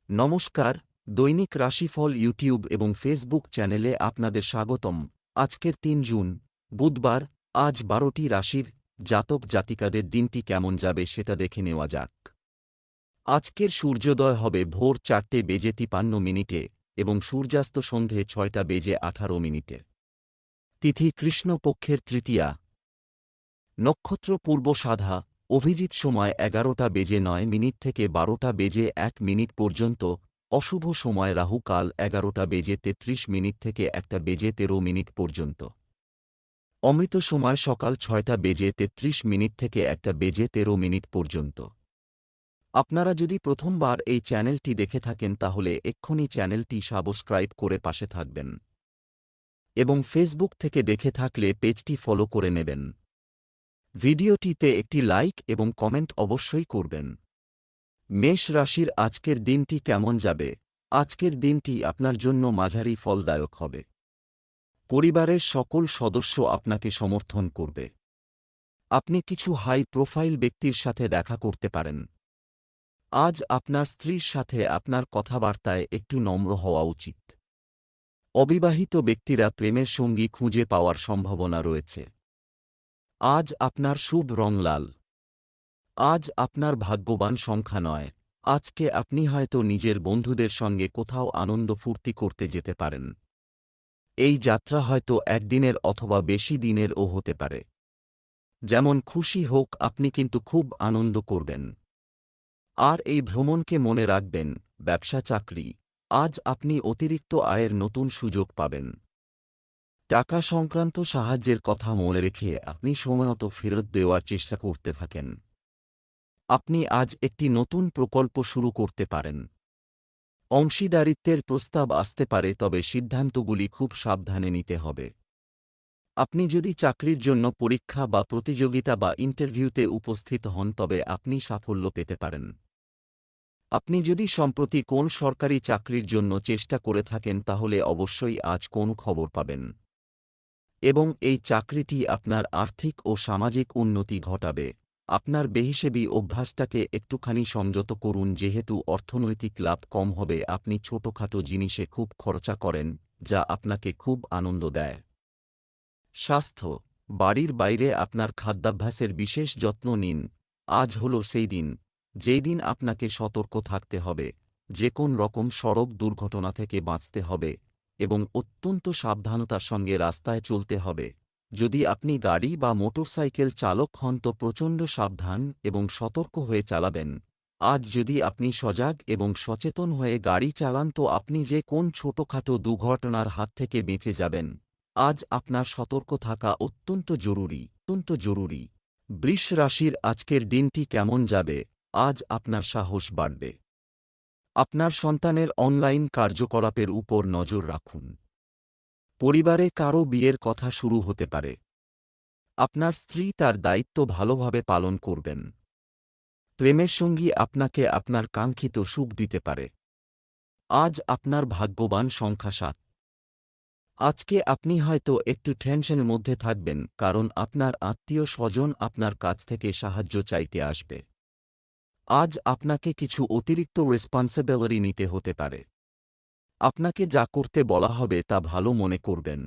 নমস্কার, দৈনিক রাশিফল ইউটিউব এবং ফেসবুক চ্যানেলে আপনাদের স্বাগতম। আজকের ৩ জুন, বুধবার। আজ ১২টি রাশির জাতক জাতিকাদের দিনটি কেমন যাবে সেটা দেখে নেওয়া যাক। আজকের সূর্যোদয় হবে ভোর ৪:৫৩ এবং সূর্যাস্ত সন্ধে ৬:১৮। তিথি কৃষ্ণপক্ষের তৃতীয়া। নক্ষত্র পূর্বসাধা। অভিজিৎ সময় ১১:০৯ থেকে ১২:০১ পর্যন্ত। অশুভ সময় রাহু কাল ১১:৩৩ থেকে ১:১৩ পর্যন্ত। অমৃত সময় সকাল ৬:৩৩ থেকে ১:১৩ পর্যন্ত। আপনারা যদি প্রথমবার এই চ্যানেলটি দেখে থাকেন তাহলে এক্ষুনি চ্যানেলটি সাবস্ক্রাইব করে পাশে থাকবেন এবং ফেসবুক থেকে দেখে থাকলে পেজটি ফলো করে নেবেন। ভিডিওটিতে একটি লাইক এবং কমেন্ট অবশ্যই করবেন। মেষ রাশির আজকের দিনটি কেমন যাবে? আজকের দিনটি আপনার জন্য মাঝারি ফলদায়ক হবে। পরিবারের সকল সদস্য আপনাকে সমর্থন করবে। আপনি কিছু হাই প্রোফাইল ব্যক্তির সাথে দেখা করতে পারেন। আজ আপনার স্ত্রীর সাথে আপনার কথাবার্তায় একটু নম্র হওয়া উচিত। অবিবাহিত ব্যক্তিরা প্রেমের সঙ্গী খুঁজে পাওয়ার সম্ভাবনা রয়েছে। আজ আপনার শুভ রং লাল। আজ আপনার ভাগ্যবান সংখ্যা ৯। আজকে আপনি হয়তো নিজের বন্ধুদের সঙ্গে কোথাও আনন্দ ফুর্তি করতে যেতে পারেন। এই যাত্রা হয়তো একদিনের অথবা বেশি দিনেরও হতে পারে। যেমন খুশি হোক, আপনি কিন্তু খুব আনন্দ করবেন। আর এই ভ্রমণকে মনে রাখবেন। ব্যবসা চাকরি, আজ আপনি অতিরিক্ত আয়ের নতুন সুযোগ পাবেন। টাকা সংক্রান্ত সাহায্যের কথা মনে রেখে আপনি সময়মতো ফেরত দেওয়ার চেষ্টা করতে থাকেন। আপনি আজ একটি নতুন প্রকল্প শুরু করতে পারেন। অংশীদারিত্বের প্রস্তাব আসতে পারে, তবে সিদ্ধান্তগুলি খুব সাবধানে নিতে হবে। আপনি যদি চাকরির জন্য পরীক্ষা বা প্রতিযোগিতা বা ইন্টারভিউতে উপস্থিত হন তবে আপনি সাফল্য পেতে পারেন। আপনি যদি সম্প্রতি কোন সরকারি চাকরির জন্য চেষ্টা করে থাকেন তাহলে অবশ্যই আজ কোন খবর পাবেন এবং এই চাকরিটি আপনার আর্থিক ও সামাজিক উন্নতি ঘটাবে। আপনার বেহিসেবি অভ্যাসটাকে একটুখানি সংযত করুন, যেহেতু অর্থনৈতিক লাভ কম হবে। আপনি ছোটখাটো জিনিসে খুব খরচা করেন, যা আপনাকে খুব আনন্দ দেয়। স্বাস্থ্য, বাড়ির বাইরে আপনার খাদ্যাভ্যাসের বিশেষ যত্ন নিন। আজ হল সেই দিন যেই দিন আপনাকে সতর্ক থাকতে হবে। যে কোন রকম সড়ক দুর্ঘটনা থেকে বাঁচতে হবে এবং অত্যন্ত সাবধানতার সঙ্গে রাস্তায় চলতে হবে। যদি আপনি গাড়ি বা মোটরসাইকেল চালক হন তো প্রচণ্ড সাবধান এবং সতর্ক হয়ে চালাবেন। আজ যদি আপনি সজাগ এবং সচেতন হয়ে গাড়ি চালান তো আপনি যে কোন ছোটখাটো দুর্ঘটনার হাত থেকে বেঁচে যাবেন। আজ আপনার সতর্ক থাকা অত্যন্ত জরুরি। বৃষ রাশির আজকের দিনটি কেমন যাবে? আজ আপনার সাহস বাড়বে। আপনার সন্তানের অনলাইন কার্যকলাপের উপর নজর রাখুন। পরিবারে কারও বিয়ের কথা শুরু হতে পারে। আপনার স্ত্রী তার দায়িত্ব ভালোভাবে পালন করবেন। প্রেমের সঙ্গী আপনাকে আপনার কাঙ্ক্ষিত সুখ দিতে পারে। আজ আপনার ভাগ্যবান সংখ্যা ৭। আজকে আপনি হয়তো একটু টেনশনের মধ্যে থাকবেন, কারণ আপনার আত্মীয় স্বজন আপনার কাছ থেকে সাহায্য চাইতে আসবে। আজ আপনাকে কিছু অতিরিক্ত রেসপন্সিবিলিটি নিতে হতে পারে। আপনাকে যা করতে বলা হবে তা ভালো মনে করবেন,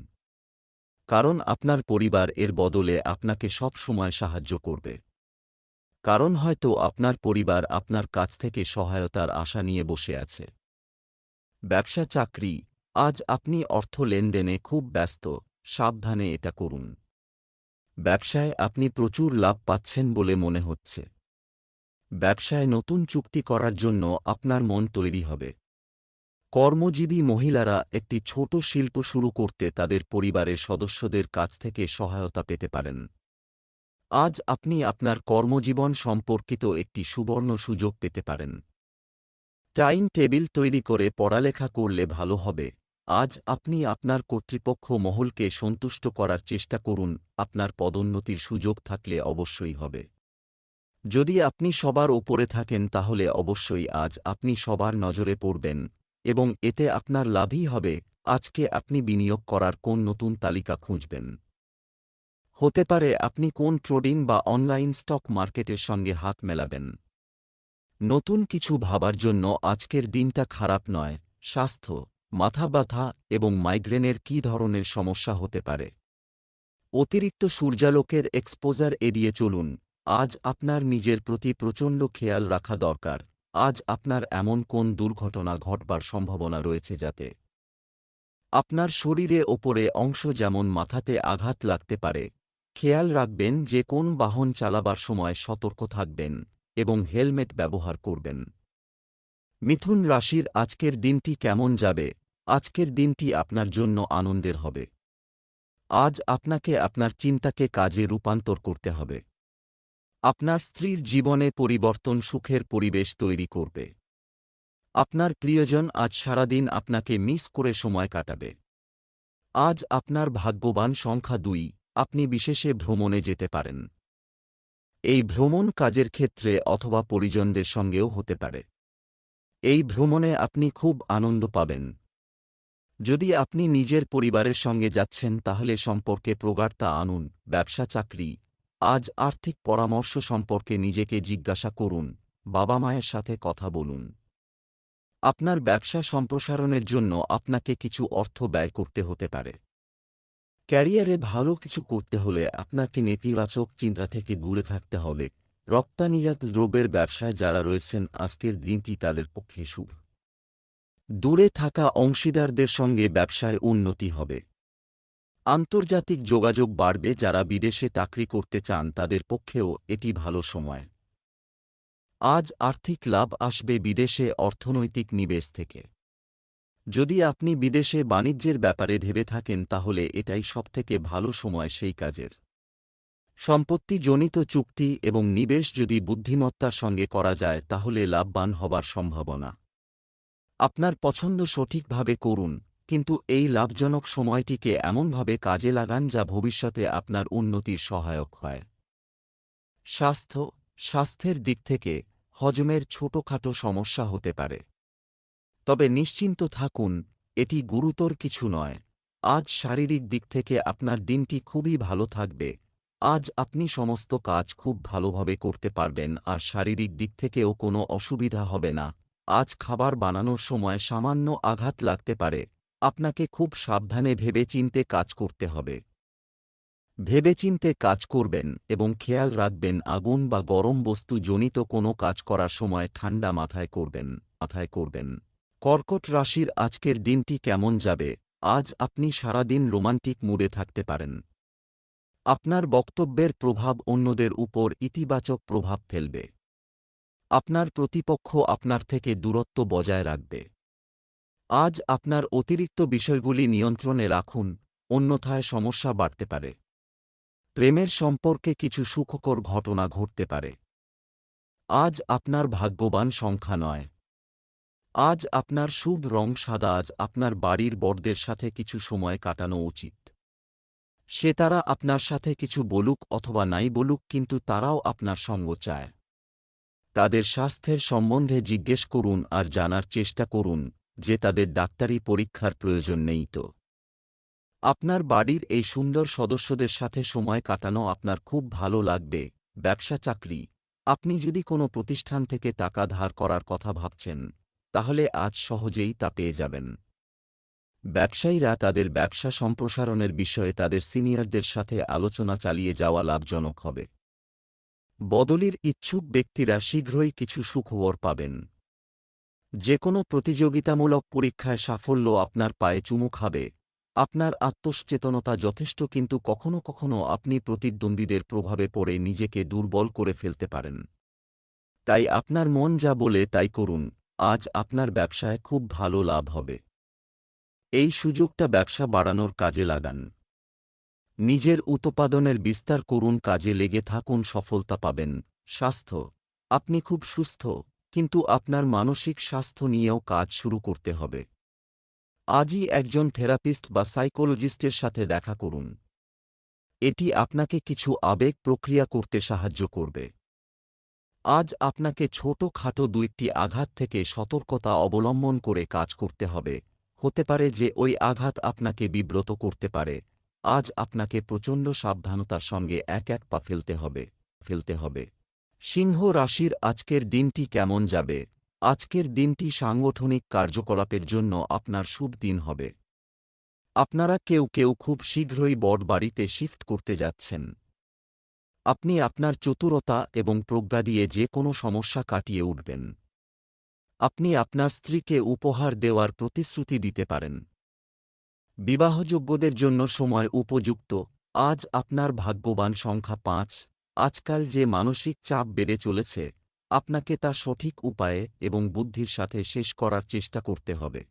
কারণ আপনার পরিবার এর বদলে আপনাকে সব সময় সাহায্য করবে। কারণ হয়তো আপনার পরিবার আপনার কাছ থেকে সহায়তার আশা নিয়ে বসে আছে। ব্যবসা চাকরি, আজ আপনি অর্থ লেনদেনে খুব ব্যস্ত। সাবধানে এটা করুন। ব্যবসায় আপনি প্রচুর লাভ পাচ্ছেন বলে মনে হচ্ছে। ব্যবসায় নতুন চুক্তি করার জন্য আপনার মন তৈরি হবে। কর্মজীবী মহিলারা একটি ছোট শিল্প শুরু করতে তাদের পরিবারের সদস্যদের কাছ থেকে সহায়তা পেতে পারেন। আজ আপনি আপনার কর্মজীবন সম্পর্কিত একটি সুবর্ণ সুযোগ পেতে পারেন। টাইম টেবিল তৈরি করে পড়ালেখা করলে ভালো হবে। আজ আপনি আপনার কর্তৃপক্ষ মহলকে সন্তুষ্ট করার চেষ্টা করুন। আপনার পদোন্নতির সুযোগ থাকলে অবশ্যই হবে। যদি আপনি সবার ওপরে থাকেন তাহলে অবশ্যই আজ আপনি সবার নজরে পড়বেন এবং এতে আপনার লাভই হবে। আজকে আপনি বিনিয়োগ করার কোন নতুন তালিকা খুঁজবেন। হতে পারে আপনি কোন ট্রেডিং বা অনলাইন স্টক মার্কেটের সঙ্গে হাত মেলাবেন। নতুন কিছু ভাবার জন্য আজকের দিনটা খারাপ নয়। স্বাস্থ্য, মাথা ব্যথা এবং মাইগ্রেনের কী ধরনের সমস্যা হতে পারে? অতিরিক্ত সূর্যালোকের এক্সপোজার এড়িয়ে চলুন। আজ আপনার নিজের প্রতি প্রচণ্ড খেয়াল রাখা দরকার। আজ আপনার এমন কোন দুর্ঘটনা ঘটবার সম্ভাবনা রয়েছে যাতে আপনার শরীরে ওপরে অংশ যেমন মাথাতে আঘাত লাগতে পারে? খেয়াল রাখবেন যে কোন বাহন চালাবার সময় সতর্ক থাকবেন এবং হেলমেট ব্যবহার করবেন। মিথুন রাশির আজকের দিনটি কেমন যাবে? আজকের দিনটি আপনার জন্য আনন্দের হবে। আজ আপনাকে আপনার চিন্তাকে কাজে রূপান্তর করতে হবে। আপনার স্ত্রীর জীবনে পরিবর্তন সুখের পরিবেশ তৈরি করবে। আপনার প্রিয়জন আজ সারাদিন আপনাকে মিস করে সময় কাটাবে। আজ আপনার ভাগ্যবান সংখ্যা 2, আপনি বিশেষে ভ্রমণে যেতে পারেন। এই ভ্রমণ কাজের ক্ষেত্রে অথবা পরিজনদের সঙ্গেও হতে পারে। এই ভ্রমণে আপনি খুব আনন্দ পাবেন। যদি আপনি নিজের পরিবারের সঙ্গে যাচ্ছেন তাহলে সম্পর্কে প্রগাঢ়তা আনুন। ব্যবসা চাকরি, আজ আর্থিক পরামর্শ সম্পর্কে নিজেকে জিজ্ঞাসা করুন, বাবা মায়ের সাথে কথা বলুন। আপনার ব্যবসা সম্প্রসারণের জন্য আপনাকে কিছু অর্থ ব্যয় করতে হতে পারে। ক্যারিয়ারে ভালো কিছু করতে হলে আপনাকে নেতিবাচক চিন্তা থেকে দূরে থাকতে হবে। রপ্তানিজাত দ্রব্যের ব্যবসায় যারা রয়েছেন আজকের দিনটি তাদের পক্ষে শুভ। দূরে থাকা অংশীদারদের সঙ্গে ব্যবসায় উন্নতি হবে। আন্তর্জাতিক যোগাযোগ বাড়বে। যারা বিদেশে চাকরি করতে চান তাদের পক্ষেও এটি ভালো সময়। আজ আর্থিক লাভ আসবে বিদেশে অর্থনৈতিক নিবেশ থেকে। যদি আপনি বিদেশে বাণিজ্যের ব্যাপারে ভেবে থাকেন তাহলে এটাই সবথেকে ভালো সময় সেই কাজের। সম্পত্তিজনিত চুক্তি এবং নিবেশ যদি বুদ্ধিমত্তার সঙ্গে করা যায় তাহলে লাভবান হবার সম্ভাবনা। আপনার পছন্দ সঠিকভাবে করুন, কিন্তু এই লাভজনক সময়টিকে এমনভাবে কাজে লাগান যা ভবিষ্যতে আপনার উন্নতির সহায়ক হয়। স্বাস্থ্যের দিক থেকে হজমের ছোটখাটো সমস্যা হতে পারে। তবে নিশ্চিন্ত থাকুন, এটি গুরুতর কিছু নয়। আজ শারীরিক দিক থেকে আপনার দিনটি খুবই ভালো থাকবে। আজ আপনি সমস্ত কাজ খুব ভালোভাবে করতে পারবেন আর শারীরিক দিক থেকেও কোনো অসুবিধা হবে না। আজ খাবার বানানোর সময় সামান্য আঘাত লাগতে পারে। আপনাকে খুব সাবধানে ভেবেচিন্তে কাজ করতে হবে। ভেবেচিন্তে কাজ করবেন এবং খেয়াল রাখবেন আগুন বা গরম বস্তু জনিত কোনো কাজ করার সময় ঠান্ডা মাথায় করবেন। কর্কট রাশির আজকের দিনটি কেমন যাবে? আজ আপনি সারাদিন রোমান্টিক মুডে থাকতে পারেন। আপনার বক্তব্যের প্রভাব অন্যদের উপর ইতিবাচক প্রভাব ফেলবে। আপনার প্রতিপক্ষ আপনার থেকে দূরত্ব বজায় রাখবে। আজ আপনার অতিরিক্ত বিষয়গুলি নিয়ন্ত্রণে রাখুন, অন্যথায় সমস্যা বাড়তে পারে। প্রেমের সম্পর্কে কিছু সুখকর ঘটনা ঘটতে পারে। আজ আপনার ভাগ্যবান সংখ্যা 9। আজ আপনার শুভ রং সাদা। আজ আপনার বাড়ির বড়দের সাথে কিছু সময় কাটানো উচিত। তারা আপনার সাথে কিছু বলুক অথবা নাই বলুক, কিন্তু তারাও আপনার সঙ্গ চায়। তাদের স্বাস্থ্যের সম্বন্ধে জিজ্ঞেস করুন আর জানার চেষ্টা করুন যে তাদের ডাক্তারি পরীক্ষার প্রয়োজন নেই তো। আপনার বাড়ির এই সুন্দর সদস্যদের সাথে সময় কাটানো আপনার খুব ভালো লাগবে। ব্যবসা চাকরি, আপনি যদি কোনো প্রতিষ্ঠান থেকে টাকা ধার করার কথা ভাবছেন তাহলে আজ সহজেই তা পেয়ে যাবেন। ব্যবসায়ীরা তাদের ব্যবসা সম্প্রসারণের বিষয়ে তাদের সিনিয়রদের সাথে আলোচনা চালিয়ে যাওয়া লাভজনক হবে। বদলির ইচ্ছুক ব্যক্তিরা শীঘ্রই কিছু সুখবর পাবেন। যে কোনো প্রতিযোগিতামূলক পরীক্ষায় সাফল্য আপনার পায়ে চুমু খাবে। আপনার আত্মসচেতনতা যথেষ্ট, কিন্তু কখনো কখনো আপনি প্রতিদ্বন্দ্বীদের প্রভাবে পড়ে নিজেকে দুর্বল করে ফেলতে পারেন। তাই আপনার মন যা বলে তাই করুন। আজ আপনার ব্যবসায় খুব ভালো লাভ হবে। এই সুযোগটা ব্যবসা বাড়ানোর কাজে লাগান। নিজের উৎপাদনের বিস্তার করুন, কাজে লেগে থাকুন, সফলতা পাবেন। স্বাস্থ্য, আপনি খুব সুস্থ, কিন্তু আপনার মানসিক স্বাস্থ্য নিয়েও কাজ শুরু করতে হবে। আজই একজন থেরাপিস্ট বা সাইকোলজিস্টের সাথে দেখা করুন। এটি আপনাকে কিছু আবেগ প্রক্রিয়া করতে সাহায্য করবে। আজ আপনাকে ছোটখাটো 2টি আঘাত থেকে সতর্কতা অবলম্বন করে কাজ করতে হবে। হতে পারে যে ওই আঘাত আপনাকে বিব্রত করতে পারে। আজ আপনাকে প্রচণ্ড সাবধানতার সঙ্গে এক পা ফেলতে হবে। সিংহ রাশির আজকের দিনটি কেমন যাবে? আজকের দিনটি সাংগঠনিক কার্যকলাপের জন্য আপনার শুভ দিন হবে। আপনারা কেউ কেউ খুব শীঘ্রই বড় বাড়িতে শিফট করতে যাচ্ছেন। আপনি আপনার চতুরতা এবং প্রজ্ঞা দিয়ে যে কোনো সমস্যা কাটিয়ে উঠবেন। আপনি আপনার স্ত্রীকে উপহার দেওয়ার প্রতিশ্রুতি দিতে পারেন। বিবাহযোগ্যদের জন্য সময় উপযুক্ত। আজ আপনার ভাগ্যবান সংখ্যা ৫। আজকাল যে মানসিক চাপ বেড়ে চলেছে, আপনাকে তা সঠিক উপায়ে এবং বুদ্ধির সাথে শেষ করার চেষ্টা করতে হবে।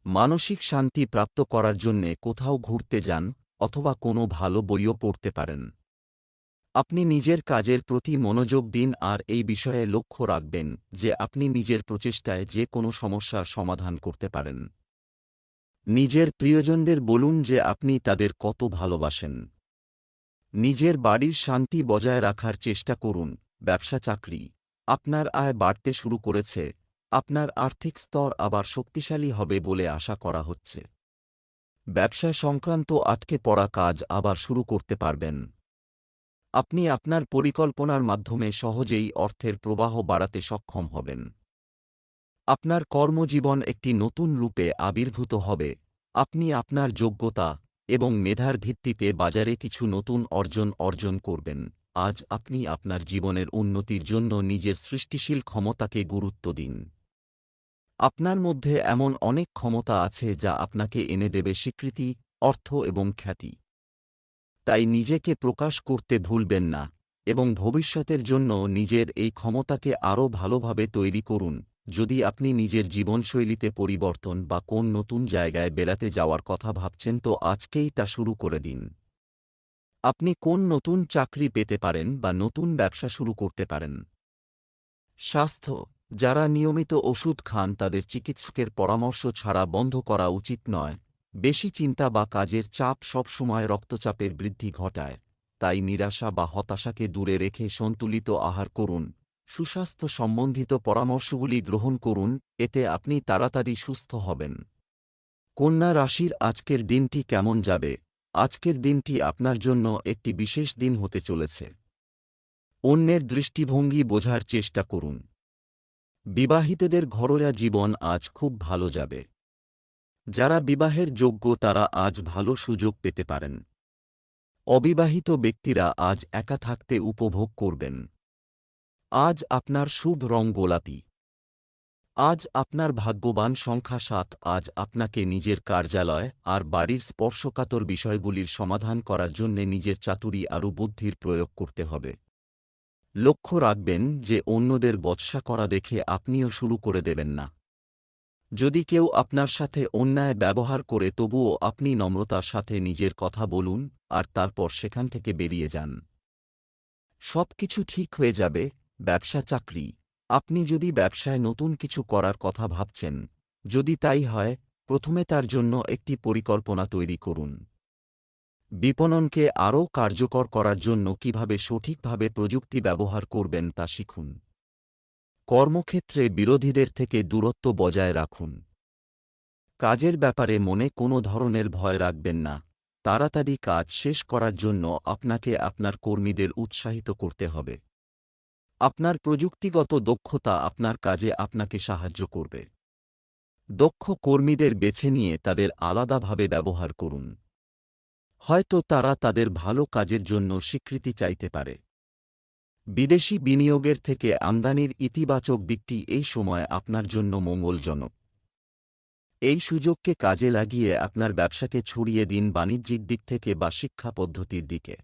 মানসিক শান্তি প্রাপ্ত করার জন্যে কোথাও ঘুরতে যান অথবা কোনো ভালো বইও পড়তে পারেন। আপনি নিজের কাজের প্রতি মনোযোগ দিন আর এই বিষয়ে লক্ষ্য রাখবেন যে আপনি নিজের প্রচেষ্টায় যে কোনো সমস্যার সমাধান করতে পারেন। নিজের প্রিয়জনদের বলুন যে আপনি তাদের কত ভালোবাসেন। নিজের বাড়ির শান্তি বজায় রাখার চেষ্টা করুন। ব্যবসা চাকরি, আপনার আয় বাড়তে শুরু করেছে। আপনার আর্থিক স্তর আবার শক্তিশালী হবে বলে আশা করা হচ্ছে। ব্যবসা সংক্রান্ত আটকে পড়া কাজ আবার শুরু করতে পারবেন। আপনি আপনার পরিকল্পনার মাধ্যমে সহজেই অর্থের প্রবাহ বাড়াতে সক্ষম হবেন। আপনার কর্মজীবন একটি নতুন রূপে আবির্ভূত হবে। আপনি আপনার যোগ্যতা এবং মেধার ভিত্তিতে বাজারে কিছু নতুন অর্জন করবেন। আজ আপনি আপনার জীবনের উন্নতির জন্য নিজের সৃষ্টিশীল ক্ষমতাকে গুরুত্ব দিন। আপনার মধ্যে এমন অনেক ক্ষমতা আছে যা আপনাকে এনে দেবে স্বীকৃতি, অর্থ এবং খ্যাতি। তাই নিজেকে প্রকাশ করতে ভুলবেন না এবং ভবিষ্যতের জন্য নিজের এই ক্ষমতাকে আরও ভালোভাবে তৈরি করুন। যদি আপনি নিজের জীবনশৈলীতে পরিবর্তন বা কোন নতুন জায়গায় বেড়াতে যাওয়ার কথা ভাবছেন তো আজকেই তা শুরু করে দিন। আপনি কোন নতুন চাকরি পেতে পারেন বা নতুন ব্যবসা শুরু করতে পারেন। স্বাস্থ্য, যারা নিয়মিত ওষুধ খান তাদের চিকিৎসকের পরামর্শ ছাড়া বন্ধ করা উচিত নয়। বেশি চিন্তা বা কাজের চাপ সবসময় রক্তচাপের বৃদ্ধি ঘটায়। তাই নিরাশা বা হতাশাকে দূরে রেখে সন্তুলিত আহার করুন। সুস্বাস্থ্য সম্বন্ধিত পরামর্শগুলি গ্রহণ করুন, এতে আপনি তাড়াতাড়ি সুস্থ হবেন। কন্যা রাশির আজকের দিনটি কেমন যাবে? আজকের দিনটি আপনার জন্য একটি বিশেষ দিন হতে চলেছে। অন্যের দৃষ্টিভঙ্গি বোঝার চেষ্টা করুন। বিবাহিতদের ঘরোয়া জীবন আজ খুব ভালো যাবে। যারা বিবাহের যোগ্য তারা আজ ভালো সুযোগ পেতে পারেন। অবিবাহিত ব্যক্তিরা আজ একা থাকতে উপভোগ করবেন। আজ আপনার শুভ রং গোলাপি। আজ আপনার ভাগ্যবান সংখ্যা ৭। আজ আপনাকে নিজের কার্যালয় আর বাড়ির স্পর্শকাতর বিষয়গুলির সমাধান করার জন্যে নিজের চাতুরী আরও বুদ্ধির প্রয়োগ করতে হবে। লক্ষ্য রাখবেন যে অন্যদের বচসা করা দেখে আপনিও শুরু করে দেবেন না। যদি কেউ আপনার সাথে অন্যায় ব্যবহার করে তবুও আপনি নম্রতার সাথে নিজের কথা বলুন আর তারপর সেখান থেকে বেরিয়ে যান। সবকিছু ঠিক হয়ে যাবে। ব্যবসা চাকরি, আপনি যদি ব্যবসায় নতুন কিছু করার কথা ভাবছেন, যদি তাই হয়, প্রথমে তার জন্য একটি পরিকল্পনা তৈরি করুন। বিপণনকে আরও কার্যকর করার জন্য কিভাবে সঠিকভাবে প্রযুক্তি ব্যবহার করবেন তা শিখুন। কর্মক্ষেত্রে বিরোধীদের থেকে দূরত্ব বজায় রাখুন। কাজের ব্যাপারে মনে কোনো ধরনের ভয় রাখবেন না। তাড়াতাড়ি কাজ শেষ করার জন্য আপনাকে আপনার কর্মীদের উৎসাহিত করতে হবে। আপনার প্রযুক্তিগত দক্ষতা আপনার কাজে আপনাকে সাহায্য করবে। দক্ষ কর্মীদের বেছে নিয়ে তাদের আলাদাভাবে ব্যবহার করুন। হয়তো তারা তাদের ভালো কাজের জন্য স্বীকৃতি চাইতে পারে। বিদেশি বিনিয়োগের থেকে আমদানির ইতিবাচক দিকটি এই সময় আপনার জন্য মঙ্গলজনক। এই সুযোগকে কাজে লাগিয়ে আপনার ব্যবসাকে ছড়িয়ে দিন বাণিজ্যিক দিক থেকে বা শিক্ষা পদ্ধতির দিকে।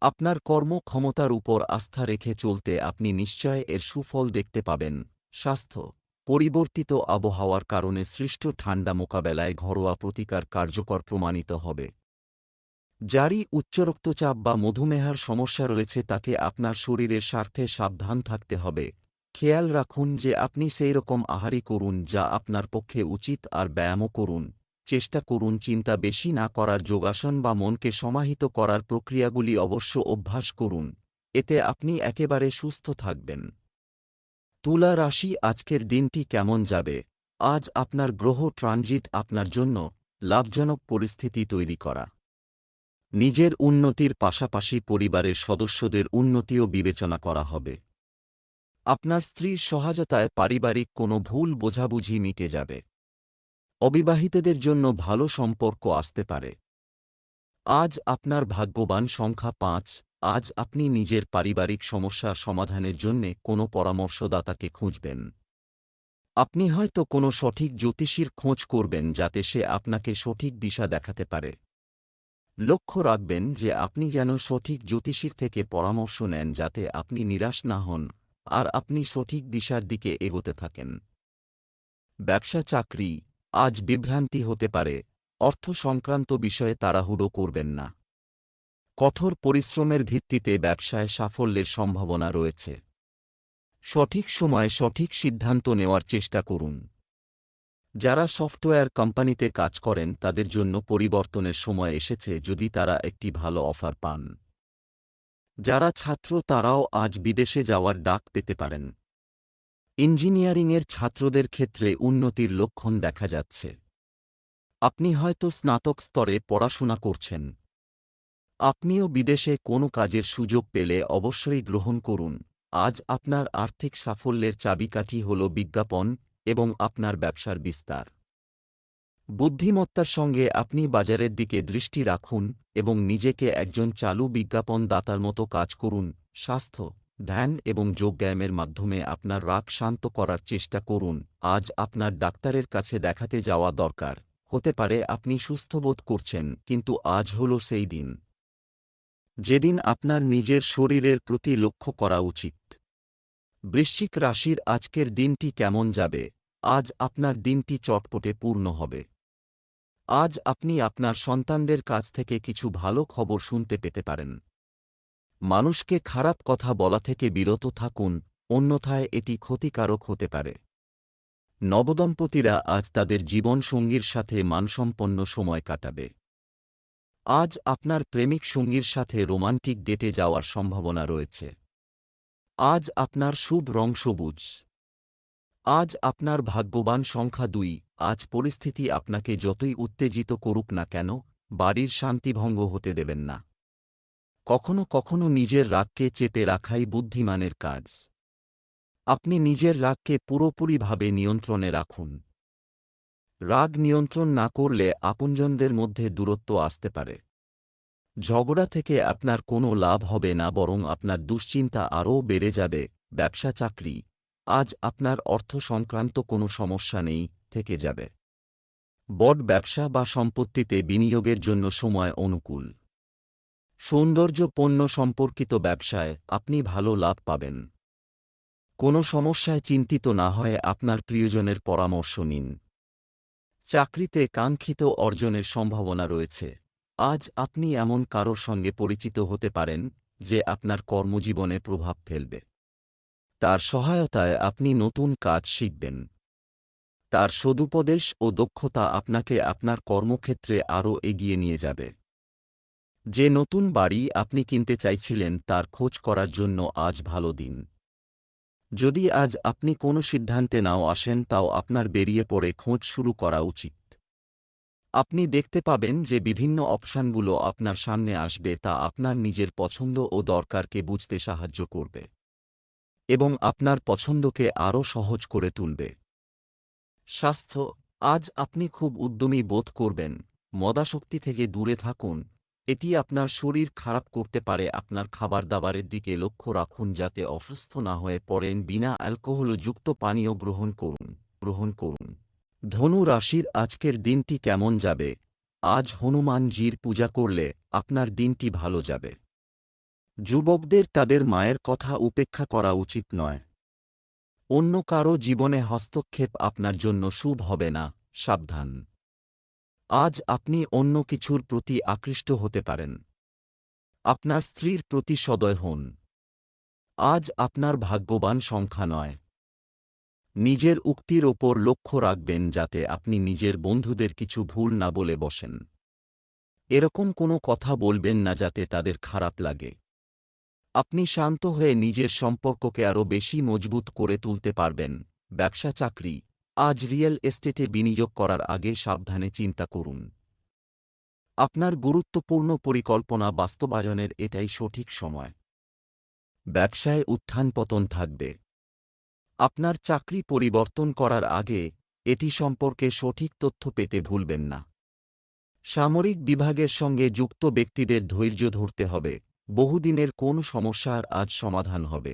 আপনার কর্মক্ষমতার উপর আস্থা রেখে চলতে আপনি নিশ্চয় এর সুফল দেখতে পাবেন। স্বাস্থ্য, পরিবর্তিত আবহাওয়ার কারণে সৃষ্ট ঠান্ডা মোকাবেলায় ঘরোয়া প্রতিকার কার্যকর প্রমাণিত হবে। যারই উচ্চ রক্তচাপ বা মধুমেহের সমস্যা রয়েছে তাকে আপনার শরীরের স্বার্থে সাবধান থাকতে হবে। খেয়াল রাখুন যে আপনি সেই রকম আহারই করুন যা আপনার পক্ষে উচিত আর ব্যায়ামও করুন। চেষ্টা করুন চিন্তা বেশি না করার, যোগাসন বা মনকে সমাহিত করার প্রক্রিয়াগুলি অবশ্য অভ্যাস করুন। এতে আপনি একেবারে সুস্থ থাকবেন। তুলা রাশি, আজকের দিনটি কেমন যাবে? আজ আপনার গ্রহ ট্রানজিট আপনার জন্য লাভজনক পরিস্থিতি তৈরি করা। নিজের উন্নতির পাশাপাশি পরিবারের সদস্যদের উন্নতিও বিবেচনা করা হবে। আপনার স্ত্রীর সহায়তায় পারিবারিক কোনো ভুল বোঝাবুঝি মিটে যাবে। অবিবাহিতদের জন্য ভালো সম্পর্ক আসতে পারে। আজ আপনার ভাগ্যবান সংখ্যা ৫। আজ আপনি নিজের পারিবারিক সমস্যা সমাধানের জন্যে কোনো পরামর্শদাতাকে খুঁজবেন। আপনি হয়তো কোনো সঠিক জ্যোতিষীর খোঁজ করবেন যাতে সে আপনাকে সঠিক দিশা দেখাতে পারে। লক্ষ্য রাখবেন যে আপনি যেন সঠিক জ্যোতিষীর থেকে পরামর্শ নেন যাতে আপনি নিরাশ না হন আর আপনি সঠিক দিশার দিকে এগোতে থাকেন। ব্যবসা চাকরি, আজ বিভ্রান্তি হতে পারে। অর্থ সংক্রান্ত বিষয়ে তাড়াহুড়ো করবেন না। কঠোর পরিশ্রমের ভিত্তিতে ব্যবসায় সাফল্যের সম্ভাবনা রয়েছে। সঠিক সময়ে সঠিক সিদ্ধান্ত নেওয়ার চেষ্টা করুন। যারা সফটওয়্যার কোম্পানিতে কাজ করেন তাদের জন্য পরিবর্তনের সময় এসেছে যদি তারা একটি ভালো অফার পান। যারা ছাত্র তারাও আজ বিদেশে যাওয়ার ডাক পেতে পারেন। ইঞ্জিনিয়ারিংয়ের ছাত্রদের ক্ষেত্রে উন্নতির লক্ষণ দেখা যাচ্ছে। আপনি হয়তো স্নাতক স্তরে পড়াশোনা করছেন। আপনিও বিদেশে কোনো কাজের সুযোগ পেলে অবশ্যই গ্রহণ করুন। আজ আপনার আর্থিক সাফল্যের চাবিকাঠি হল বিজ্ঞাপন এবং আপনার ব্যবসার বিস্তার। বুদ্ধিমত্তার সঙ্গে আপনি বাজারের দিকে দৃষ্টি রাখুন এবং নিজেকে একজন চালু বিজ্ঞাপনদাতার মতো কাজ করুন। স্বাস্থ্য, ধ্যান এবং যোগব্যায়ামের মাধ্যমে আপনার রাগ শান্ত করার চেষ্টা করুন। আজ আপনার ডাক্তারের কাছে দেখাতে যাওয়া দরকার। হতে পারে আপনি সুস্থ বোধ করছেন কিন্তু আজ হল সেই দিন যেদিন আপনার নিজের শরীরের প্রতি লক্ষ্য করা উচিত। বৃশ্চিক রাশির আজকের দিনটি কেমন যাবে? আজ আপনার দিনটি চটপটে পূর্ণ হবে। আজ আপনি আপনার সন্তানদের কাছ থেকে কিছু ভালো খবর শুনতে পেতে পারেন। মানুষকে খারাপ কথা বলা থেকে বিরত থাকুন, অন্যথায় এটি ক্ষতিকারক হতে পারে। নবদম্পতিরা আজ তাদের জীবনসঙ্গীর সাথে মানসম্পন্ন সময় কাটাবে। আজ আপনার প্রেমিক সঙ্গীর সাথে রোমান্টিক ডেটে যাওয়ার সম্ভাবনা রয়েছে। আজ আপনার শুভ রং সবুজ। আজ আপনার ভাগ্যবান সংখ্যা ২। আজ পরিস্থিতি আপনাকে যতই উত্তেজিত করুক না কেন, বাড়ির শান্তিভঙ্গ হতে দেবেন না। কখনো কখনো নিজের রাগকে চেপে রাখাই বুদ্ধিমানের কাজ। আপনি নিজের রাগকে পুরোপুরিভাবে নিয়ন্ত্রণে রাখুন। রাগ নিয়ন্ত্রণ না করলে আপনজনদের মধ্যে দূরত্ব আসতে পারে। ঝগড়া থেকে আপনার কোনো লাভ হবে না, বরং আপনার দুশ্চিন্তা আরও বেড়ে যাবে। ব্যবসা চাকরি, আজ আপনার অর্থ সংক্রান্ত কোনো সমস্যা নেই, থেকে যাবে। বড় ব্যবসা বা সম্পত্তিতে বিনিয়োগের জন্য সময় অনুকূল। সৌন্দর্য পণ্য সম্পর্কিত ব্যবসায় আপনি ভালো লাভ পাবেন। কোনো সমস্যায় চিন্তিত না হয়ে আপনার প্রিয়জনের পরামর্শ নিন। চাকরিতে কাঙ্ক্ষিত অর্জনের সম্ভাবনা রয়েছে। আজ আপনি এমন কারোর সঙ্গে পরিচিত হতে পারেন যে আপনার কর্মজীবনে প্রভাব ফেলবে। তার সহায়তায় আপনি নতুন কাজ শিখবেন। তার সদুপদেশ ও দক্ষতা আপনাকে আপনার কর্মক্ষেত্রে আরও এগিয়ে নিয়ে যাবে। যে নতুন বাড়ি আপনি কিনতে চাইছিলেন তার খোঁজ করার জন্য আজ ভালো দিন। যদি আজ আপনি কোনো সিদ্ধান্তে নাও আসেন তাও আপনার বেরিয়ে পড়ে খোঁজ শুরু করা উচিত। আপনি দেখতে পাবেন যে বিভিন্ন অপশানগুলো আপনার সামনে আসবে, তা আপনার নিজের পছন্দ ও দরকারকে বুঝতে সাহায্য করবে এবং আপনার পছন্দকে আরও সহজ করে তুলবে। স্বাস্থ্য, আজ আপনি খুব উদ্যমী বোধ করবেন। মদাসক্তি থেকে দূরে থাকুন, এটি আপনার শরীর খারাপ করতে পারে। আপনার খাবারদাবারের দিকে লক্ষ্য রাখুন যাতে অসুস্থ না হয়ে পড়েন। বিনা অ্যালকোহলযুক্ত পানীয় গ্রহণ করুন। ধনু রাশির আজকের দিনটি কেমন যাবে? আজ হনুমানজির পূজা করলে আপনার দিনটি ভালো যাবে। যুবকদের তাদের মায়ের কথা উপেক্ষা করা উচিত নয়। অন্য কারো জীবনে হস্তক্ষেপ আপনার জন্য শুভ হবে না, সাবধান। আজ আপনি অন্য কিছুর প্রতি আকৃষ্ট হতে পারেন। আপনার স্ত্রীর প্রতি সদয় হন। আজ আপনার ভাগ্যবান সংখ্যা ৯। নিজের উক্তির ওপর লক্ষ্য রাখবেন যাতে আপনি নিজের বন্ধুদের কিছু ভুল না বলে বসেন। এরকম কোনো কথা বলবেন না যাতে তাদের খারাপ লাগে। আপনি শান্ত হয়ে নিজের সম্পর্ককে আরও বেশি মজবুত করে তুলতে পারবেন। ব্যবসা চাকরি, আজ রিয়েল এস্টেটে বিনিয়োগ করার আগে সাবধানে চিন্তা করুন। আপনার গুরুত্বপূর্ণ পরিকল্পনা বাস্তবায়নের এটাই সঠিক সময়। ব্যবসায় উত্থান পতন থাকবে। আপনার চাকরি পরিবর্তন করার আগে এটি সম্পর্কে সঠিক তথ্য পেতে ভুলবেন না। সামরিক বিভাগের সঙ্গে যুক্ত ব্যক্তিদের ধৈর্য ধরতে হবে, বহুদিনের কোন সমস্যার আজ সমাধান হবে।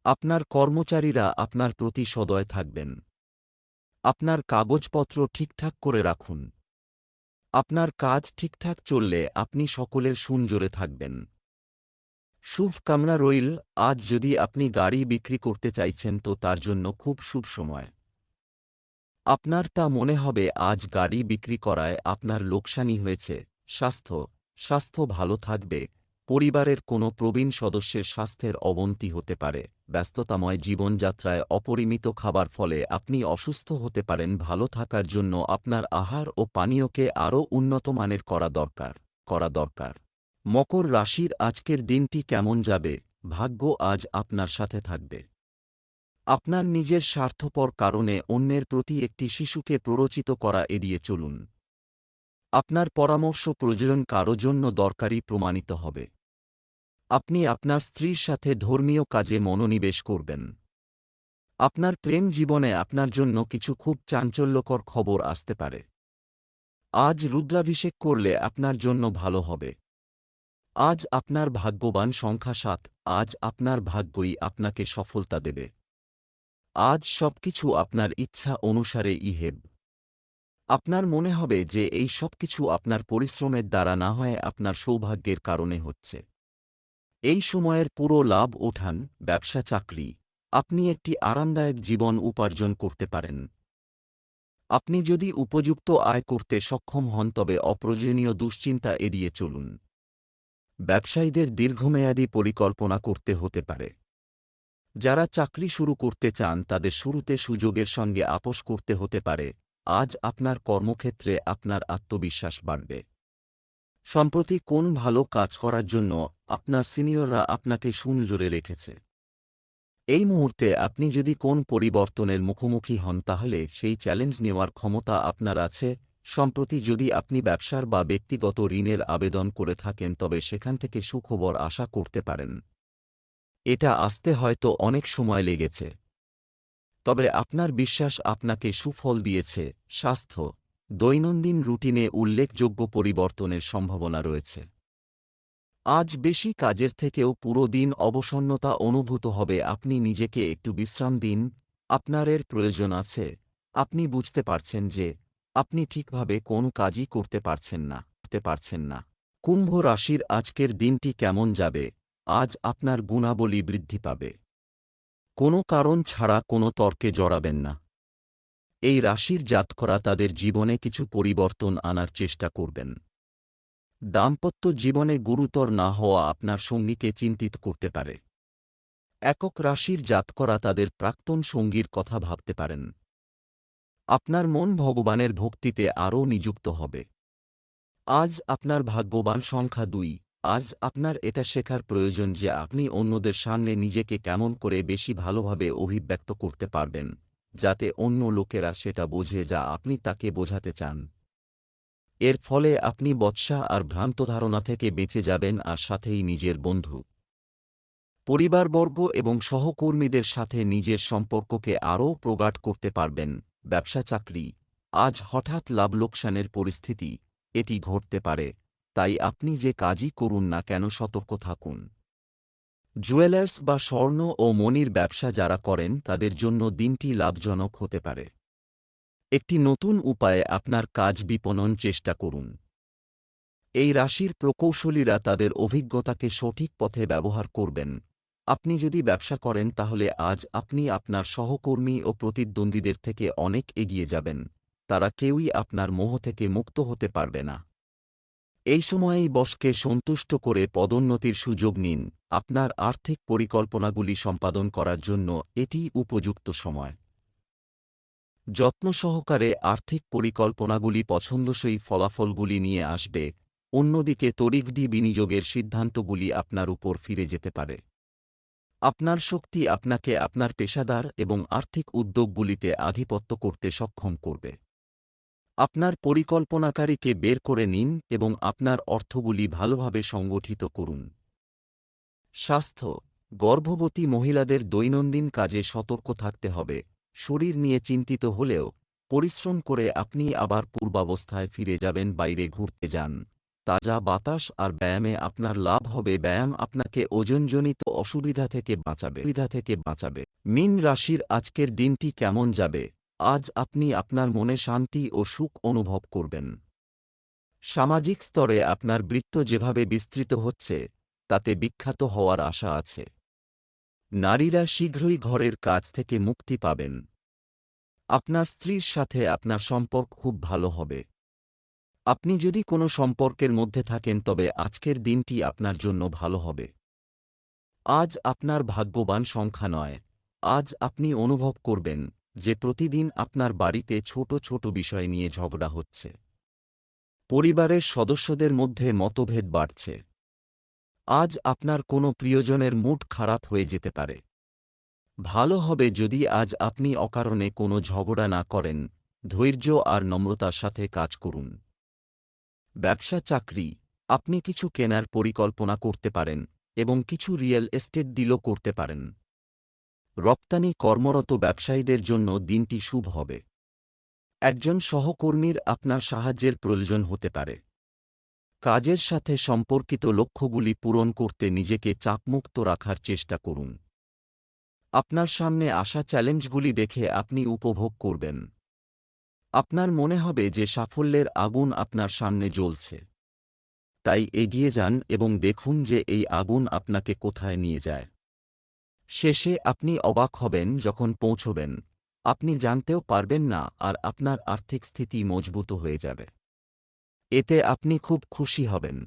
আপনার কর্মচারীরা আপনার প্রতি সদয় থাকবেন। আপনার কাগজপত্র ঠিকঠাক করে রাখুন। আপনার কাজ ঠিকঠাক চললে আপনি সকলের সুনজোরে থাকবেন। শুভ কামনা রইল। আজ যদি আপনি গাড়ি বিক্রি করতে চাইছেন তো তার জন্য খুব শুভ সময়। আপনার তা মনে হবে আজ গাড়ি বিক্রি করায় আপনার লোকসানি হয়েছে। স্বাস্থ্য ভালো থাকবে। পরিবারের কোনো প্রবীণ সদস্যের স্বাস্থ্যের অবনতি হতে পারে। ব্যস্ততাময় জীবনযাত্রায় অপরিমিত খাবার ফলে আপনি অসুস্থ হতে পারেন। ভালো থাকার জন্য আপনার আহার ও পানীয়কে আরও উন্নত মানের করা দরকার। মকর রাশির আজকের দিনটি কেমন যাবে? ভাগ্য আজ আপনার সাথে থাকবে। আপনার নিজের স্বার্থপর কারণে অন্যের প্রতি একটি শিশুকে প্ররোচিত করা এড়িয়ে চলুন। আপনার পরামর্শ প্রয়োজন কারো জন্য দরকারি প্রমাণিত হবে। আপনি আপনার স্ত্রীর সাথে ধর্মীয় কাজে মনোনিবেশ করবেন। আপনার প্রেম জীবনে আপনার জন্য কিছু খুব চাঞ্চল্যকর খবর আসতে পারে। আজ রুদ্রাভিষেক করলে আপনার জন্য ভালো হবে। আজ আপনার ভাগ্যবান সংখ্যা 7। আজ আপনার ভাগ্যই আপনাকে সফলতা দেবে। আজ সবকিছু আপনার ইচ্ছা অনুসারে ইহেব। আপনার মনে হবে যে এই সবকিছু আপনার পরিশ্রমের দ্বারা না হয়ে আপনার সৌভাগ্যের কারণে হচ্ছে। এই সময়ের পুরো লাভ ওঠান। ব্যবসা চাকরি, আপনি একটি আরামদায়ক জীবন উপার্জন করতে পারেন। আপনি যদি উপযুক্ত আয় করতে সক্ষম হন তবে অপ্রয়োজনীয় দুশ্চিন্তা এড়িয়ে চলুন। ব্যবসায়ীদের দীর্ঘমেয়াদী পরিকল্পনা করতে হতে পারে। যারা চাকরি শুরু করতে চান তাদের শুরুতে সুযোগের সঙ্গে আপোস করতে হতে পারে। আজ আপনার কর্মক্ষেত্রে আপনার আত্মবিশ্বাস বাড়বে। সম্প্রতি কোন ভালো কাজ করার জন্য আপনার সিনিয়ররা আপনাকে সুনজরে রেখেছে। এই মুহূর্তে আপনি যদি কোন পরিবর্তনের মুখোমুখি হন তাহলে সেই চ্যালেঞ্জ নেওয়ার ক্ষমতা আপনার আছে। সম্প্রতি যদি আপনি ব্যবসার বা ব্যক্তিগত ঋণের আবেদন করে থাকেন তবে সেখান থেকে সুখবর আশা করতে পারেন। এটা আসতে হয়তো অনেক সময় লেগেছে, তবে আপনার বিশ্বাস আপনাকে সুফল দিয়েছে। স্বাস্থ্য, দৈনন্দিন রুটিনে উল্লেখযোগ্য পরিবর্তনের সম্ভাবনা রয়েছে। আজ বেশি কাজের থেকেও পুরো দিন অবসন্নতা অনুভূত হবে। আপনি নিজেকে একটু বিশ্রাম দিন। আপনার এর প্রয়োজন আছে। আপনি বুঝতে পারছেন যে আপনি ঠিকভাবে কোন কাজই করতে পারছেন না। কুম্ভ রাশির আজকের দিনটি কেমন যাবে? আজ আপনার গুণাবলী বৃদ্ধি পাবে। কোনো কারণ ছাড়া কোনো তর্কে জড়াবেন না। এই রাশির জাতকরা তাদের জীবনে কিছু পরিবর্তন আনার চেষ্টা করবেন। দাম্পত্য জীবনে গুরুতর না হওয়া আপনার সঙ্গীকে চিন্তিত করতে পারে। একক রাশির জাতকরা তাদের প্রাক্তন সঙ্গীর কথা ভাবতে পারেন। আপনার মন ভগবানের ভক্তিতে আরও নিযুক্ত হবে। আজ আপনার ভাগ্যবান সংখ্যা 2। আজ আপনার এটা শেখার প্রয়োজন যে আপনি অন্যদের সামনে নিজেকে কেমন করে বেশি ভালোভাবে অভিব্যক্ত করতে পারবেন, যাতে অন্য লোকেরা সেটা বোঝে যা আপনি তাকে বোঝাতে চান। এর ফলে আপনি বৎসা আর ভ্রান্ত ধারণা থেকে বেঁচে যাবেন আর সাথেই নিজের বন্ধু, পরিবারবর্গ এবং সহকর্মীদের সাথে নিজের সম্পর্ককে আরও প্রগাঢ় করতে পারবেন। ব্যবসা চাকরি, আজ হঠাৎ লাভ লোকসানের পরিস্থিতি এটি ঘটতে পারে, তাই আপনি যে কাজই করুন না কেন সতর্ক থাকুন। জুয়েলার্স বা স্বর্ণ ও মণির ব্যবসা যারা করেন তাদের জন্য দিনটি লাভজনক হতে পারে। একটি নতুন উপায়ে আপনার কাজ বিপণন চেষ্টা করুন। এই রাশির প্রকৌশলীরা তাদের অভিজ্ঞতাকে সঠিক পথে ব্যবহার করবেন। আপনি যদি ব্যবসা করেন তাহলে আজ আপনি আপনার সহকর্মী ও প্রতিদ্বন্দ্বীদের থেকে অনেক এগিয়ে যাবেন। তারা কেউই আপনার মোহ থেকে মুক্ত হতে পারবে না। এই সময়েই বসকে সন্তুষ্ট করে পদোন্নতির সুযোগ নিন। আপনার আর্থিক পরিকল্পনাগুলি সম্পাদন করার জন্য এটি উপযুক্ত সময়। যত্ন সহকারে আর্থিক পরিকল্পনাগুলি পছন্দসই ফলাফলগুলি নিয়ে আসবে। অন্যদিকে তড়িঘড়ি বিনিয়োগের সিদ্ধান্তগুলি আপনার উপর ফিরে যেতে পারে। আপনার শক্তি আপনাকে আপনার পেশাদার এবং আর্থিক উদ্যোগগুলিতে আধিপত্য করতে সক্ষম করবে। আপনার পরিকল্পনাকারীকে বের করে নিন এবং আপনার অর্থগুলি ভালোভাবে সংগঠিত করুন। স্বাস্থ্য, গর্ভবতী মহিলাদের দৈনন্দিন কাজে সতর্ক থাকতে হবে। শরীর নিয়ে চিন্তিত হলেও পরিশ্রম করে আপনি আবার পূর্বাবস্থায় ফিরে যাবেন। বাইরে ঘুরতে যান, তাজা বাতাস আর ব্যায়ামে আপনার লাভ হবে। ব্যায়াম আপনাকে ওজনজনিত অসুবিধা থেকে বাঁচাবে। মীন রাশির আজকের দিনটি কেমন যাবে? আজ আপনি আপনার মনে শান্তি ও সুখ অনুভব করবেন। সামাজিক স্তরে আপনার বৃত্ত যেভাবে বিস্তৃত হচ্ছে, তাতে বিখ্যাত হওয়ার আশা আছে। নারীরা শীঘ্রই ঘরের কাজ থেকে মুক্তি পাবেন। আপনার স্ত্রীর সাথে আপনার সম্পর্ক খুব ভালো হবে। আপনি যদি কোনো সম্পর্কের মধ্যে থাকেন তবে আজকের দিনটি আপনার জন্য ভালো হবে। আজ আপনার ভাগ্যবান সংখ্যা নয়। আজ আপনি অনুভব করবেন যে প্রতিদিন আপনার বাড়িতে ছোট ছোট বিষয় নিয়ে ঝগড়া হচ্ছে। পরিবারের সদস্যদের মধ্যে মতভেদ বাড়ছে। আজ আপনার কোনো প্রিয়জনের মুড খারাপ হয়ে যেতে পারে। ভালো হবে যদি আজ আপনি অকারণে কোনো ঝগড়া না করেন। ধৈর্য আর নম্রতার সাথে কাজ করুন। ব্যবসা চাকরি, আপনি কিছু কেনার পরিকল্পনা করতে পারেন এবং কিছু রিয়েল এস্টেট ডিলও করতে পারেন। রপ্তানি কর্মরত ব্যবসায়ীদের জন্য দিনটি শুভ হবে। একজন সহকর্মীর আপনার সাহায্যের প্রয়োজন হতে পারে। কাজের সাথে সম্পর্কিত লক্ষ্যগুলি পূরণ করতে নিজেকে চাপমুক্ত রাখার চেষ্টা করুন। আপনার সামনে আসা চ্যালেঞ্জগুলি দেখে আপনি উপভোগ করবেন। আপনার মনে হবে যে সাফল্যের আগুন আপনার সামনে জ্বলছে। তাই এগিয়ে যান এবং দেখুন যে এই আগুন আপনাকে কোথায় নিয়ে যায়। শেষে আপনি অবাক হবেন যখন পৌঁছবেন। আপনি জানতেও পারবেন না আর আপনার আর্থিক স্থিতি মজবুত হয়ে যাবে। এতে আপনি খুব খুশি হবেন।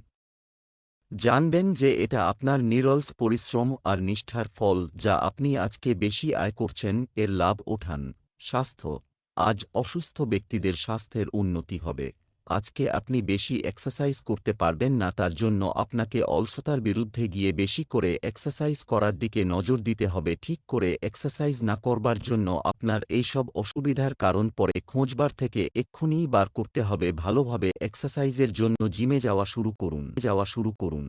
জানবেন যে এটা আপনার নিরলস পরিশ্রম আর নিষ্ঠার ফল। যা আপনি আজকে বেশি আয় করছেন এর লাভ ওঠান। স্বাস্থ্য, আজ অসুস্থ ব্যক্তিদের স্বাস্থ্যের উন্নতি হবে। আজকে আপনি বেশি এক্সারসাইজ করতে পারবেন না, তার জন্য আপনাকে অলসতার বিরুদ্ধে গিয়ে বেশি করে এক্সারসাইজ করার দিকে নজর দিতে হবে। ঠিক করে এক্সারসাইজ না করবার জন্য আপনার এইসব অসুবিধার কারণ পরে খোঁজবার থেকে এক্ষুনিই বার করতে হবে। ভালোভাবে এক্সারসাইজের জন্য জিমে যাওয়া শুরু করুন।